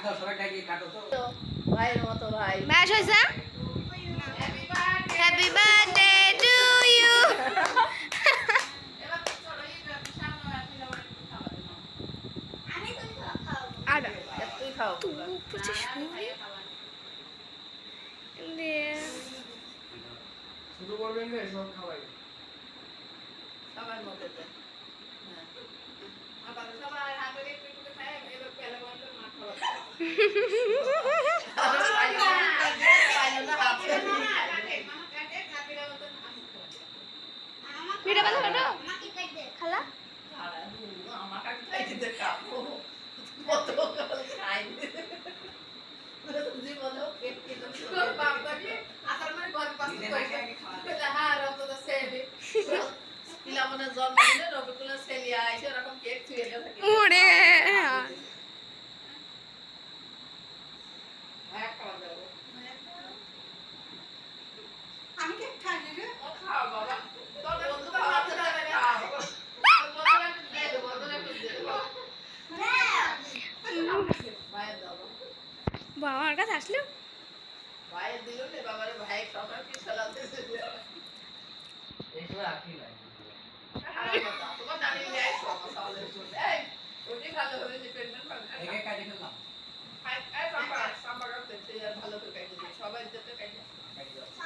দাও সবাই ডাকি কাটো তো ভাইয়ের মতো ভাই ম্যাচ হয়েছে হ্যাপি বার্থডে টু ইউ আর তুই খাও কিছু শুনি শুরু করবেন না সব খাওয়াই সবার মতো দে ভিডিও কথা কাটো খালা ওরে আমি কেক খাই রে খাও বাবা বাবার কাছে আসলো ভাইয়ের দিল রে বাবারে ভাই সবার কি সালাতে এইসব রাখি নাই তোমার দাঁড়িয়ে নেয় সমস্যা হলে এই ওটি ভালো হবে যে পেন্ডেন্ট ভালো একে কাটি ফেললাম ভালো করে কাটে সবাই যেতে কাটে কাটি দাও